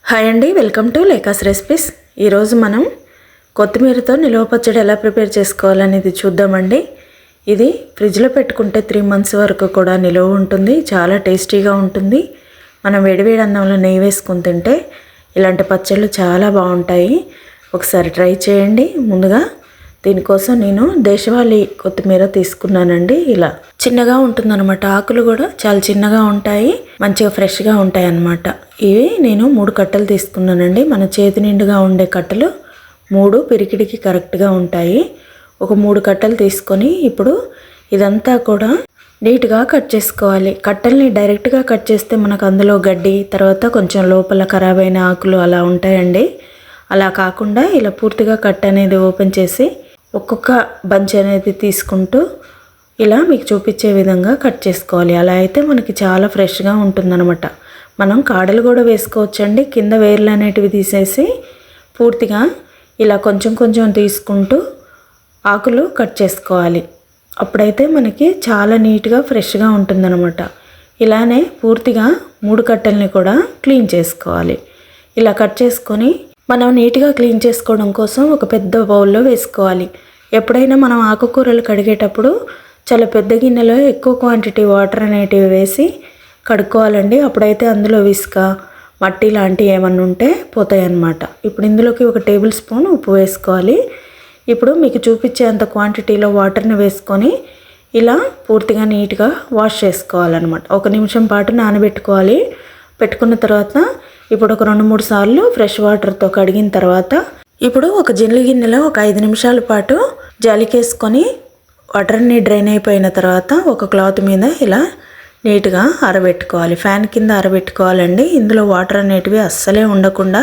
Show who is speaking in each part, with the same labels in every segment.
Speaker 1: Hi అండి, welcome to లేకాస్ recipes. ఈరోజు మనం కొత్తిమీరతో నిల్వ పచ్చడి ఎలా ప్రిపేర్ చేసుకోవాలనేది చూద్దామండి. ఇది ఫ్రిడ్జ్లో పెట్టుకుంటే 3 months వరకు కూడా నిల్వ ఉంటుంది. చాలా టేస్టీగా ఉంటుంది. మనం వేడివేడి అన్నంలో నెయ్యి వేసుకొని తింటే ఇలాంటి పచ్చళ్ళు చాలా బాగుంటాయి. ఒకసారి ట్రై చేయండి. ముందుగా దీనికోసం నేను దేశవాళీ కొత్తిమీర తీసుకున్నానండి. ఇలా చిన్నగా ఉంటుందన్నమాట. ఆకులు కూడా చాలా చిన్నగా ఉంటాయి, మంచిగా ఫ్రెష్గా ఉంటాయి అన్నమాట. ఇవి నేను 3 కట్టలు తీసుకున్నానండి. మన చేతి నిండుగా ఉండే కట్టలు 3 పిరికిడికి కరెక్ట్గా ఉంటాయి. ఒక 3 కట్టలు తీసుకొని ఇప్పుడు ఇదంతా కూడా నీట్గా కట్ చేసుకోవాలి. కట్టల్ని డైరెక్ట్గా కట్ చేస్తే మనకు అందులో గడ్డి, తర్వాత కొంచెం లోపల ఖరాబ్ అయిన ఆకులు అలా ఉంటాయండి. అలా కాకుండా ఇలా పూర్తిగా కట్ అనేది ఓపెన్ చేసి ఒక్కొక్క బంచ్ అనేది తీసుకుంటూ ఇలా మీకు చూపించే విధంగా కట్ చేసుకోవాలి. అలా అయితే మనకి చాలా ఫ్రెష్గా ఉంటుందన్నమాట. మనం కాడలు కూడా వేసుకోవచ్చండి. కింద వేర్లు అనేటివి తీసేసి పూర్తిగా ఇలా కొంచెం కొంచెం తీసుకుంటూ ఆకులు కట్ చేసుకోవాలి. అప్పుడైతే మనకి చాలా నీట్గా ఫ్రెష్గా ఉంటుందన్నమాట. ఇలానే పూర్తిగా 3 కట్టల్ని కూడా క్లీన్ చేసుకోవాలి. ఇలా కట్ చేసుకొని మనం నీట్గా క్లీన్ చేసుకోవడం కోసం ఒక పెద్ద బౌల్లో వేసుకోవాలి. ఎప్పుడైనా మనం ఆకుకూరలు కడిగేటప్పుడు చాలా పెద్ద గిన్నెలో ఎక్కువ క్వాంటిటీ వాటర్ అనేటివి వేసి కడుక్కోవాలండి. అప్పుడైతే అందులో ఇసుక, మట్టి లాంటివి ఏమన్నా ఉంటే పోతాయి అన్నమాట. ఇప్పుడు ఇందులోకి 1 టేబుల్ స్పూన్ ఉప్పు వేసుకోవాలి. ఇప్పుడు మీకు చూపించేంత క్వాంటిటీలో వాటర్ని వేసుకొని ఇలా పూర్తిగా నీట్గా వాష్ చేసుకోవాలన్నమాట. 1 నిమిషం పాటు నానబెట్టుకోవాలి. పెట్టుకున్న తర్వాత ఇప్పుడు ఒక 2-3 సార్లు ఫ్రెష్ వాటర్తో కడిగిన తర్వాత ఇప్పుడు ఒక జల్లి గిన్నెలో ఒక 5 నిమిషాల పాటు జాలికేసుకొని వాటర్ని డ్రైన్ అయిపోయిన తర్వాత ఒక క్లాత్ మీద ఇలా నీట్గా ఆరబెట్టుకోవాలి. ఫ్యాన్ కింద ఆరబెట్టుకోవాలండి. ఇందులో వాటర్ అనేటివి అస్సలే ఉండకుండా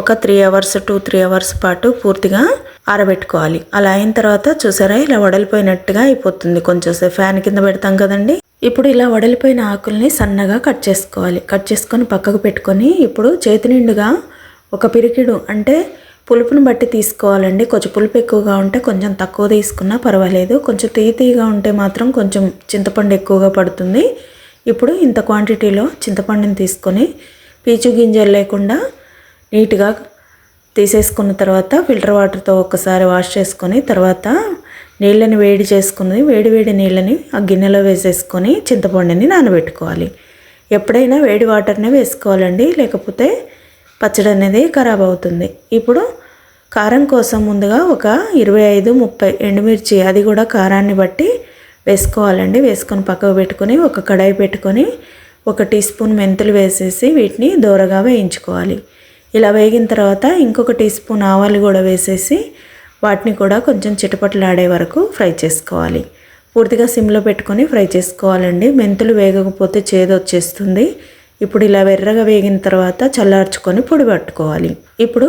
Speaker 1: ఒక 3 hours to 3 hours పాటు పూర్తిగా ఆరబెట్టుకోవాలి. అలా అయిన తర్వాత చూసారా, ఇలా వడలిపోయినట్టుగా అయిపోతుంది. కొంచెం సేపు ఫ్యాన్ కింద పెడతాం కదండి. ఇప్పుడు ఇలా వడలిపోయిన ఆకుల్ని సన్నగా కట్ చేసుకోవాలి. కట్ చేసుకొని పక్కకు పెట్టుకొని ఇప్పుడు చేతి నిండుగా ఒక పిరికిడు, అంటే పులుపుని బట్టి తీసుకోవాలండి. కొంచెం పులుపు ఎక్కువగా ఉంటే కొంచెం తక్కువ తీసుకున్నా పర్వాలేదు. కొంచెం తీయగా ఉంటే మాత్రం కొంచెం చింతపండు ఎక్కువగా పడుతుంది. ఇప్పుడు ఇంత క్వాంటిటీలో చింతపండుని తీసుకొని పీచు గింజలు లేకుండా నీట్గా తీసేసుకున్న తర్వాత ఫిల్టర్ వాటర్తో ఒక్కసారి వాష్ చేసుకొని తర్వాత నీళ్ళని వేడి చేసుకుని వేడి నీళ్ళని ఆ గిన్నెలో వేసేసుకొని చింతపండుని నానబెట్టుకోవాలి. ఎప్పుడైనా వేడి వాటర్నే వేసుకోవాలండి, లేకపోతే పచ్చడి అనేది ఖరాబ్ అవుతుంది. ఇప్పుడు కారం కోసం ముందుగా ఒక 25-30 ఎండుమిర్చి, అది కూడా కారాన్ని బట్టి వేసుకోవాలండి. వేసుకొని పక్కకు పెట్టుకొని ఒక కడాయి పెట్టుకొని 1 టీ స్పూన్ మెంతులు వేసేసి వీటిని దోరగా వేయించుకోవాలి. ఇలా వేగిన తర్వాత ఇంకొక టీ స్పూన్ ఆవాలు కూడా వేసేసి వాటిని కూడా కొంచెం చిటపటలాడే వరకు ఫ్రై చేసుకోవాలి. పూర్తిగా సిమ్లో పెట్టుకొని ఫ్రై చేసుకోవాలండి. మెంతులు వేగకపోతే చేదు వచ్చేస్తుంది. ఇప్పుడు ఇలా ఎర్రగా వేగిన తర్వాత చల్లార్చుకొని పొడి పట్టుకోవాలి. ఇప్పుడు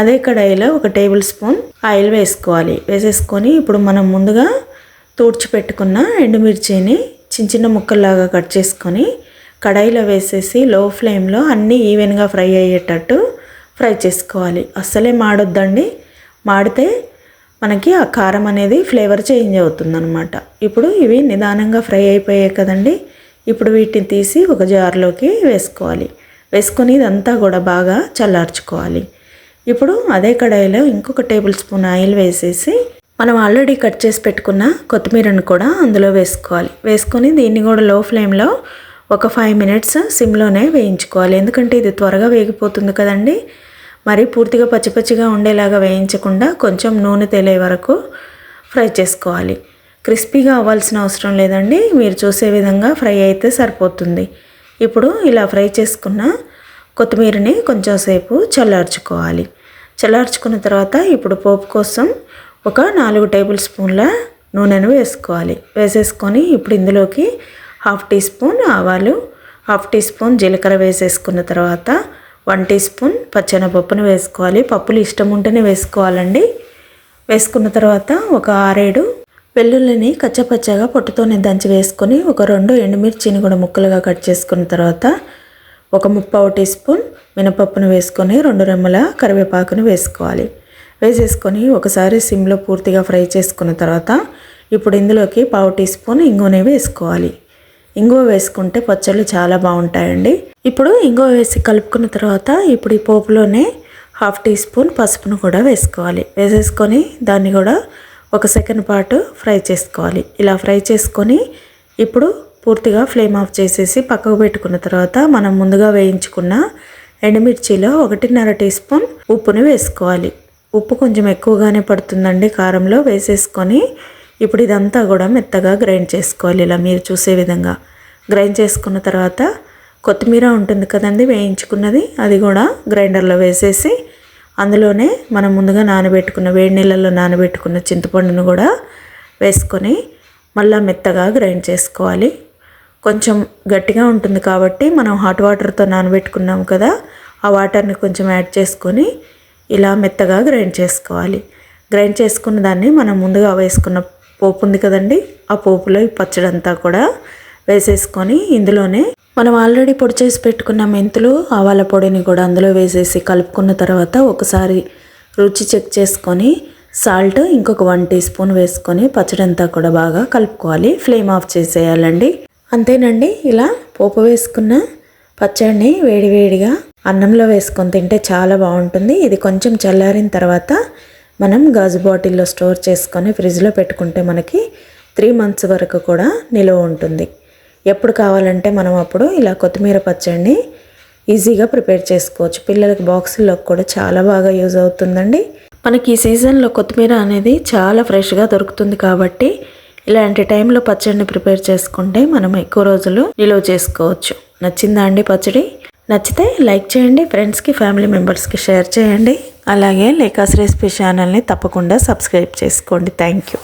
Speaker 1: అదే కడాయిలో 1 టేబుల్ స్పూన్ ఆయిల్ వేసుకోవాలి. వేసేసుకొని ఇప్పుడు మనం ముందుగా తూడ్చి పెట్టుకున్న ఎండుమిర్చిని చిన్న ముక్కల్లాగా కట్ చేసుకొని కడాయిలో వేసేసి లో ఫ్లేమ్లో అన్నీ ఈవెన్గా ఫ్రై అయ్యేటట్టు ఫ్రై చేసుకోవాలి. అస్సలే మాడొద్దండి. మాడితే మనకి ఆ కారం అనేది ఫ్లేవర్ చేంజ్ అవుతుందన్నమాట. ఇప్పుడు ఇవి నిదానంగా ఫ్రై అయిపోయాయి కదండి. ఇప్పుడు వీటిని తీసి ఒక జార్లోకి వేసుకోవాలి. వేసుకొని ఇదంతా కూడా బాగా చల్లార్చుకోవాలి. ఇప్పుడు అదే కడాయిలో ఇంకొక టేబుల్ స్పూన్ ఆయిల్ వేసేసి మనం ఆల్రెడీ కట్ చేసి పెట్టుకున్న కొత్తిమీరను కూడా అందులో వేసుకోవాలి. వేసుకొని దీన్ని కూడా లో ఫ్లేమ్లో ఒక 5 minutes సిమ్లోనే వేయించుకోవాలి. ఎందుకంటే ఇది త్వరగా వేగిపోతుంది కదండి. మరి పూర్తిగా పచ్చిగా ఉండేలాగా వేయించకుండా కొంచెం నూనె తేలే వరకు ఫ్రై చేసుకోవాలి. క్రిస్పీగా అవ్వాల్సిన అవసరం లేదండి, మీరు చూసే విధంగా ఫ్రై అయితే సరిపోతుంది. ఇప్పుడు ఇలా ఫ్రై చేసుకున్న కొత్తిమీరని కొంచెం సేపు చల్లార్చుకోవాలి. చల్లార్చుకున్న తర్వాత ఇప్పుడు పోపు కోసం ఒక 4 టేబుల్ స్పూన్ల నూనెను వేసుకోవాలి. వేసేసుకొని ఇప్పుడు ఇందులోకి 1/2 టీ స్పూన్ ఆవాలు, 1/2 టీ స్పూన్ జీలకర్ర వేసేసుకున్న తర్వాత 1 టీ స్పూన్ పచ్చెనపప్పును వేసుకోవాలి. పప్పులు ఇష్టం ఉంటేనే వేసుకోవాలండి. వేసుకున్న తర్వాత ఒక 6-7 వెల్లుల్లిని కచ్చపచ్చగా పొట్టుతోనే దంచి వేసుకొని ఒక 2 ఎండుమిర్చిని కూడా ముక్కలుగా కట్ చేసుకున్న తర్వాత ఒక 1/2 టీ స్పూన్ మినపప్పును వేసుకొని 2 రెమ్మల కరివేపాకును వేసుకోవాలి. వేసేసుకొని ఒకసారి సిమ్లో పూర్తిగా ఫ్రై చేసుకున్న తర్వాత ఇప్పుడు ఇందులోకి 1/2 టీ స్పూన్ ఇంగువని వేసుకోవాలి. ఇంగువ వేసుకుంటే పచ్చళ్ళు చాలా బాగుంటాయండి. ఇప్పుడు ఇంగువ వేసి కలుపుకున్న తర్వాత ఇప్పుడు ఈ పోపులోనే 1/2 టీ స్పూన్ పసుపును కూడా వేసుకోవాలి. వేసేసుకొని దాన్ని కూడా 1 సెకండ్ పాటు ఫ్రై చేసుకోవాలి. ఇలా ఫ్రై చేసుకొని ఇప్పుడు పూర్తిగా ఫ్లేమ్ ఆఫ్ చేసేసి పక్కకు పెట్టుకున్న తర్వాత మనం ముందుగా వేయించుకున్న ఎండుమిర్చిలో 1.5 టీ స్పూన్ ఉప్పుని వేసుకోవాలి. ఉప్పు కొంచెం ఎక్కువగానే పడుతుందండి కారంలో. వేసేసుకొని ఇప్పుడు ఇదంతా కూడా మెత్తగా గ్రైండ్ చేసుకోవాలి. ఇలా మీరు చూసే విధంగా గ్రైండ్ చేసుకున్న తర్వాత కొత్తిమీర ఉంటుంది కదండి వేయించుకున్నది, అది కూడా గ్రైండర్లో వేసేసి అందులోనే మనం ముందుగా నానబెట్టుకున్న వేడి నీళ్ళల్లో నానబెట్టుకున్న చింతపండును కూడా వేసుకొని మళ్ళీ మెత్తగా గ్రైండ్ చేసుకోవాలి. కొంచెం గట్టిగా ఉంటుంది కాబట్టి మనం హాట్ వాటర్తో నానబెట్టుకున్నాం కదా, ఆ వాటర్ని కొంచెం యాడ్ చేసుకొని ఇలా మెత్తగా గ్రైండ్ చేసుకోవాలి. గ్రైండ్ చేసుకున్న దాన్ని మనం ముందుగా వేసుకున్న పోపు ఉంది కదండి, ఆ పోపులో ఈ పచ్చడి అంతా కూడా వేసేసుకొని ఇందులోనే మనం ఆల్రెడీ పొడి చేసి పెట్టుకున్న మెంతులు ఆవాల పొడిని కూడా అందులో వేసేసి కలుపుకున్న తర్వాత ఒకసారి రుచి చెక్ చేసుకొని సాల్ట్ ఇంకొక 1 టీ స్పూన్ వేసుకొని పచ్చడి అంతా కూడా బాగా కలుపుకోవాలి. ఫ్లేమ్ ఆఫ్ చేసేయాలండి. అంతేనండి. ఇలా పోపు వేసుకున్న పచ్చడిని వేడివేడిగా అన్నంలో వేసుకొని తింటే చాలా బాగుంటుంది. ఇది కొంచెం చల్లారిన తర్వాత మనం గాజు బాటిల్లో స్టోర్ చేసుకొని ఫ్రిడ్జ్లో పెట్టుకుంటే మనకి 3 మంత్స్ వరకు కూడా నిలువ ఉంటుంది. ఎప్పుడు కావాలంటే మనం అప్పుడు ఇలా కొత్తిమీర పచ్చడిని ఈజీగా ప్రిపేర్ చేసుకోవచ్చు. పిల్లలకి బాక్సుల్లో కూడా చాలా బాగా యూజ్ అవుతుందండి. మనకి ఈ సీజన్లో కొత్తిమీర అనేది చాలా ఫ్రెష్గా దొరుకుతుంది కాబట్టి ఇలాంటి టైంలో పచ్చడిని ప్రిపేర్ చేసుకుంటే మనం ఎక్కువ రోజులు నిలువ చేసుకోవచ్చు. నచ్చిందా అండి పచ్చడి? నచ్చితే లైక్ చేయండి, ఫ్రెండ్స్కి ఫ్యామిలీ మెంబర్స్కి షేర్ చేయండి. అలాగే లేకాస్ రెసిపీ ఛానల్ని తప్పకుండా సబ్స్క్రైబ్ చేసుకోండి. Thank you.